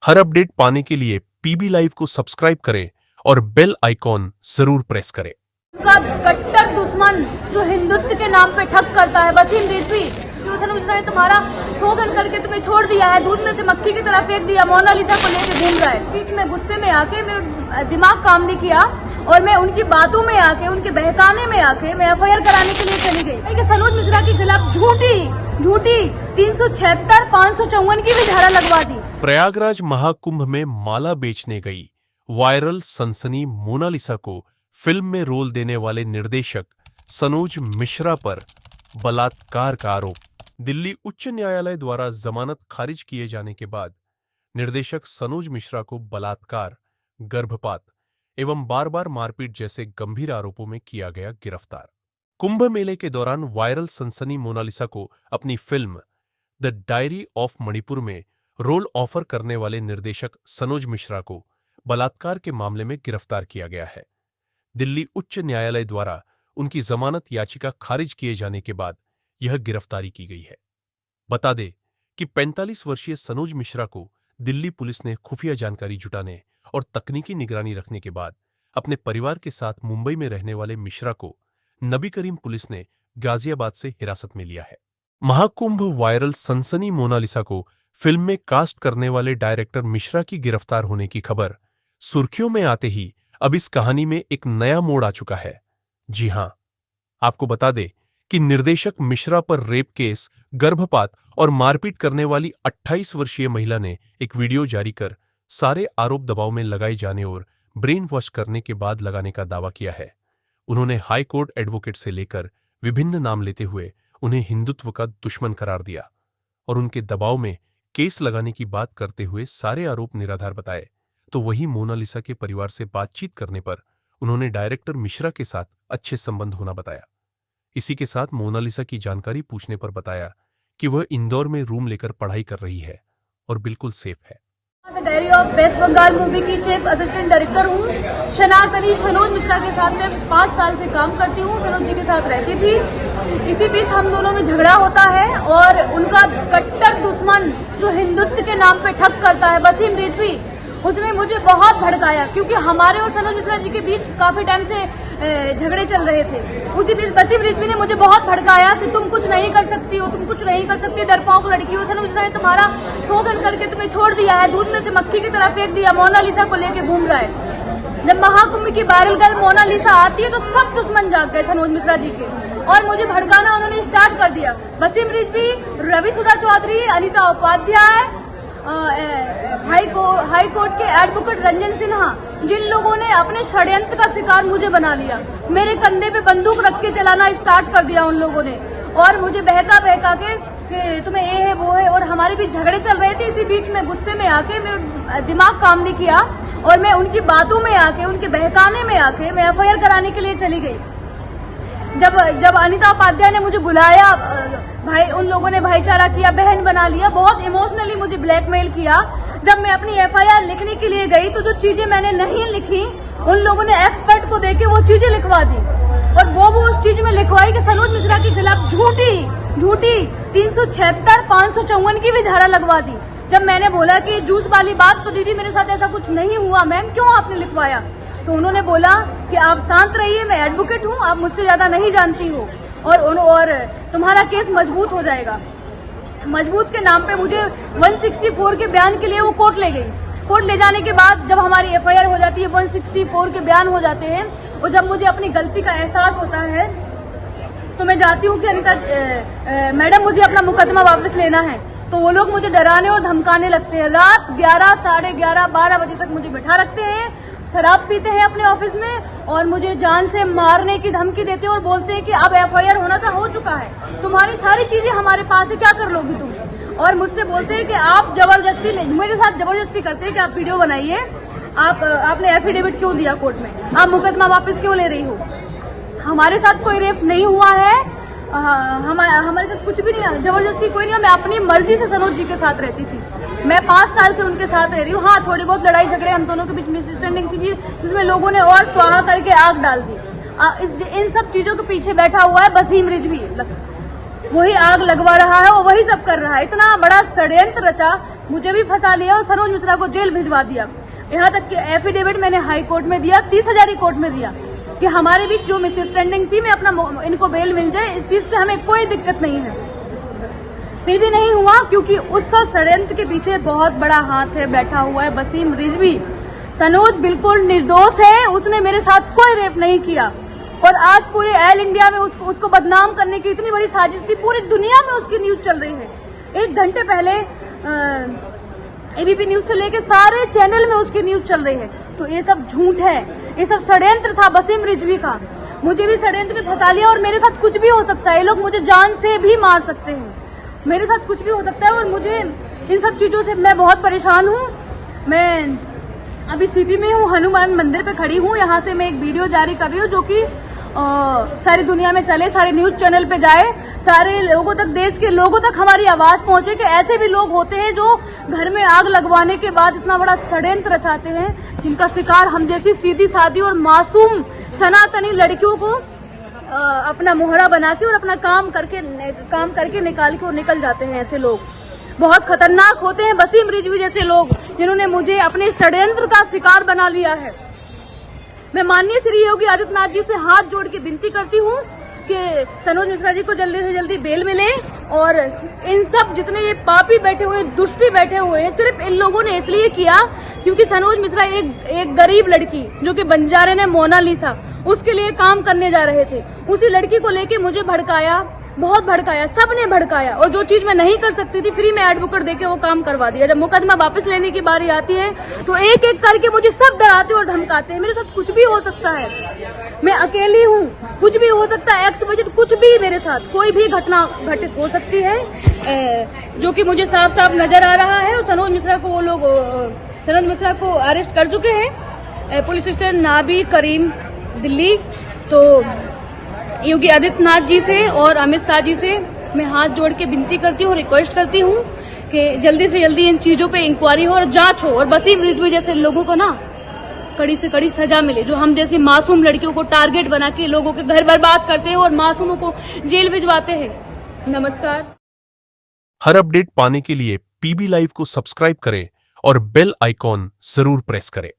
हर update पाने के लिए पीबी लाइव को सब्सक्राइब करें और बेल आइकॉन जरूर प्रेस करें। का कट्टर दुश्मन जो हिंदुत्व के नाम पे ठग करता है वसीम रिजवी, उसने तुम्हारा शोषण करके तुम्हें छोड़ दिया है, दूध में से मक्खी की तरह फेंक दिया, मोनालिसा को लेके घूम रहा है। बीच में गुस्से में आके मेरा दिमाग काम नहीं किया और मैं उनकी बातों में आके, उनके बहकाने में आके मैं एफआईआर कराने के लिए चली गई। सनोज मिश्रा के खिलाफ झूठी 376, 554 की भी धारा लगवा दी। प्रयागराज महाकुंभ में माला बेचने गई वायरल सनसनी मोनालिसा को फिल्म में रोल देने वाले निर्देशक सनोज मिश्रा पर बलात्कार का आरोप। दिल्ली उच्च न्यायालय द्वारा जमानत खारिज किए जाने के बाद निर्देशक सनोज मिश्रा को बलात्कार, गर्भपात एवं बार बार मारपीट जैसे गंभीर आरोपों में किया गया गिरफ्तार। कुंभ मेले के दौरान वायरल सनसनी मोनालिसा को अपनी film the diary of Manipur में रोल ऑफर करने वाले निर्देशक सनोज मिश्रा को बलात्कार के मामले में गिरफ्तार किया गया है। दिल्ली उच्च न्यायालय द्वारा उनकी जमानत याचिका खारिज किए जाने के बाद यह गिरफ्तारी की गई है। बता दें कि 45 वर्षीय सनोज मिश्रा को दिल्ली पुलिस ने खुफिया जानकारी जुटाने और तकनीकी निगरानी रखने के बाद अपने परिवार के साथ मुंबई में रहने वाले मिश्रा को नबी करीम पुलिस ने गाजियाबाद से हिरासत में लिया है। महाकुंभ वायरल सनसनी मोनालिसा को फिल्म में कास्ट करने वाले डायरेक्टर मिश्रा की गिरफ्तार होने की खबर सुर्खियों में आते ही अब इस कहानी में एक नया मोड़ आ चुका है। जी हां, आपको बता दें कि निर्देशक मिश्रा पर रेप केस, गर्भपात और मारपीट करने वाली 28 वर्षीय महिला ने एक वीडियो जारी कर सारे आरोप दबाव में लगाए जाने और ब्रेन वॉश करने के बाद लगाने का दावा किया है। उन्होंने हाई कोर्ट एडवोकेट से लेकर विभिन्न नाम लेते हुए उन्हें हिंदुत्व का दुश्मन करार दिया और उनके दबाव में केस लगाने की बात करते हुए सारे आरोप निराधार बताए। तो वही मोनालिसा के परिवार से बातचीत करने पर उन्होंने डायरेक्टर मिश्रा के साथ अच्छे संबंध होना बताया। इसी के साथ मोनालिसा की जानकारी पूछने पर बताया कि वह इंदौर में रूम लेकर पढ़ाई कर रही है और बिल्कुल सेफ है। Diary of West Bengal movie की चीफ असिस्टेंट डायरेक्टर हूँ। सनातनी सनोज मिश्रा के साथ मैं 5 साल से काम करती हूँ, सनोज जी के साथ रहती थी। इसी बीच हम दोनों में झगड़ा होता है और उनका कट्टर दुश्मन जो हिंदुत्व के नाम पे ठग करता है वसीम रिजवी, उसने मुझे बहुत भड़काया क्योंकि हमारे और सनोज मिश्रा जी के बीच काफी टाइम से झगड़े चल रहे थे। उसी बीच वसीम रिजवी ने मुझे बहुत भड़काया कि तुम कुछ नहीं कर सकती हो, तुम कुछ नहीं कर सकती, डरपोक लड़की हो, सनोज मिश्रा ने तुम्हारा शोषण करके तुम्हें छोड़ दिया है, दूध में से मक्खी की तरह फेंक दिया, मोनालिसा को लेके घूम रहा है। जब महाकुंभ की वायरल गर्ल मोनालिसा आती है तो सब दुश्मन जाग गए सनोज मिश्रा जी के और मुझे भड़काना उन्होंने स्टार्ट कर दिया। वसीम रिजवी, रवि सुधा चौधरी, अनिता उपाध्याय, हाई कोर्ट के एडवोकेट रंजन सिन्हा, जिन लोगों ने अपने षड्यंत्र का शिकार मुझे बना लिया, मेरे कंधे पे बंदूक रख के चलाना स्टार्ट कर दिया उन लोगों ने और मुझे बहका के कि तुम्हें ये है वो है, और हमारे बीच झगड़े चल रहे थे। इसी बीच में गुस्से में आके मेरा दिमाग काम नहीं किया और मैं उनकी बातों में आके, उनके बहकाने में आके मैं एफआईआर कराने के लिए चली गई। जब अनिता उपाध्याय ने मुझे बुलाया, भाई उन लोगों ने भाईचारा किया, बहन बना लिया, बहुत इमोशनली मुझे ब्लैकमेल किया। जब मैं अपनी एफआईआर लिखने के लिए गई तो जो चीजें मैंने नहीं लिखी उन लोगों ने एक्सपर्ट को देके वो चीजें लिखवा दी और वो उस चीज में लिखवाई कि सनोज मिश्रा के खिलाफ झूठी 376, 554 की भी धारा लगवा दी। जब मैंने बोला कि जूस वाली बात, तो दीदी मेरे साथ ऐसा कुछ नहीं हुआ मैम, क्यों आपने लिखवाया? तो उन्होंने बोला कि आप शांत रहिए, मैं एडवोकेट हूँ, आप मुझसे ज्यादा नहीं जानती हो और तुम्हारा केस मजबूत हो जाएगा। मजबूत के नाम पे मुझे 164 के बयान के लिए वो कोर्ट ले गई। कोर्ट ले जाने के बाद जब हमारी एफआईआर हो जाती है, 164 के बयान हो जाते हैं और जब मुझे अपनी गलती का एहसास होता है तो मैं जाती हूँ कि अनिता मैडम मुझे अपना मुकदमा वापस लेना है। तो वो लोग मुझे डराने और धमकाने लगते हैं। रात 11, साढ़े 11, 12 बजे तक मुझे बैठा रखते हैं, शराब पीते हैं अपने ऑफिस में और मुझे जान से मारने की धमकी देते हैं और बोलते हैं कि अब एफआईआर होना था, हो चुका है, तुम्हारी सारी चीजें हमारे पास है, क्या कर लोगी तुम? और मुझसे बोलते हैं कि आप जबरदस्ती, मेरे साथ जबरदस्ती करते हैं कि आप वीडियो बनाइए, आपने एफिडेविट क्यों दिया कोर्ट में, आप मुकदमा वापस क्यों ले रही हो? हमारे साथ कोई रेप नहीं हुआ है, हमारे साथ कुछ भी नहीं, जबरदस्ती कोई नहीं। मैं अपनी मर्जी से सनोज जी के साथ रहती थी, मैं 5 साल से उनके साथ रह रही हूँ। हाँ, थोड़ी बहुत लड़ाई झगड़े हम दोनों के बीच मिसअंडरस्टैंडिंग थी जिसमें लोगों ने और स्वाहा करके आग डाल दी। इन सब चीजों के पीछे बैठा हुआ है वसीम रिजवी, वही आग लगवा रहा है और वही सब कर रहा है। इतना बड़ा षड्यंत्र रचा मुझे भी फंसा लिया और सनोज मिश्रा को जेल भिजवा दिया। यहाँ तक कि एफिडेविट मैंने हाई कोर्ट में दिया, 30,000 कोर्ट में दिया कि हमारे बीच जो मिसअंडरस्टैंडिंग थी मैं अपना इनको बेल मिल जाए, इस चीज से हमें कोई दिक्कत नहीं है। फिर भी नहीं हुआ, क्योंकि उस षड्यंत्र के पीछे बहुत बड़ा हाथ है, बैठा हुआ है वसीम रिजवी। सनोज बिल्कुल निर्दोष है, उसने मेरे साथ कोई रेप नहीं किया और आज पूरे ऑल इंडिया में उसको बदनाम करने की इतनी बड़ी साजिश थी, पूरी दुनिया में उसकी न्यूज चल रही है। 1 घंटे पहले एबीपी न्यूज से लेके सारे चैनल में उसकी न्यूज चल रही है। तो ये सब झूठ है, ये सब षड्यंत्र था वसीम रिजवी का। मुझे भी षड्यंत्र में फंसा लिया और मेरे साथ कुछ भी हो सकता है, ये लोग मुझे जान से भी मार सकते हैं, मेरे साथ कुछ भी हो सकता है। और मुझे इन सब चीजों से मैं बहुत परेशान हूँ। मैं अभी सीपी में हूँ, हनुमान मंदिर पे खड़ी हूँ। यहाँ से मैं एक वीडियो जारी कर रही हूँ जो कि सारी दुनिया में चले, सारे न्यूज चैनल पे जाए, सारे लोगों तक, देश के लोगों तक हमारी आवाज पहुंचे कि ऐसे भी लोग होते हैं जो घर में आग लगवाने के बाद इतना बड़ा षड्यंत्र रचाते हैं, जिनका शिकार हम जैसी सीधी सादी और मासूम सनातनी लड़कियों को अपना मोहरा बना के और अपना काम करके निकाल के और निकल जाते हैं। ऐसे लोग बहुत खतरनाक होते हैं, वसीम रिजवी जैसे लोग, जिन्होंने मुझे अपने षड्यंत्र का शिकार बना लिया है। मैं माननीय श्री योगी आदित्यनाथ जी से हाथ जोड़ के विनती करती हूँ कि सनोज मिश्रा जी को जल्दी से जल्दी बेल मिले और इन सब जितने ये पापी बैठे हुए, दुष्टी बैठे हुए हैं, सिर्फ इन लोगों ने इसलिए किया क्योंकि सनोज मिश्रा एक गरीब लड़की जो कि बंजारे ने मोनालिसा, उसके लिए काम करने जा रहे थे, उसी लड़की को लेके मुझे भड़काया, बहुत भड़काया, सबने भड़काया। और जो चीज मैं नहीं कर सकती थी, फ्री में एडवोकेट देके वो काम करवा दिया। जब मुकदमा वापस लेने की बारी आती है तो एक एक करके मुझे सब डराते और धमकाते हैं। मेरे साथ कुछ भी हो सकता है, मैं अकेली हूँ, कुछ भी हो सकता है, एक्स बजट कुछ भी, मेरे साथ कोई भी घटना घटित हो सकती है, जो कि मुझे साफ साफ नजर आ रहा है। और सनोज मिश्रा को वो लोग सनोज मिश्रा को अरेस्ट कर चुके हैं, पुलिस स्टेशन नाबी करीम दिल्ली। तो योगी आदित्यनाथ जी से और अमित शाह जी से मैं हाथ जोड़ के विनती करती हूँ, रिक्वेस्ट करती हूँ कि जल्दी से जल्दी इन चीजों पे इंक्वायरी हो और जांच हो और वसीम रिजवी जैसे लोगों को ना कड़ी से कड़ी सजा मिले, जो हम जैसी मासूम लड़कियों को टारगेट बना के लोगों के घर बर्बाद करते हैं और मासूमों को जेल भिजवाते हैं। नमस्कार। हर अपडेट पाने के लिए पीबी लाइव को सब्सक्राइब करें और बेल आइकॉन जरूर प्रेस करें।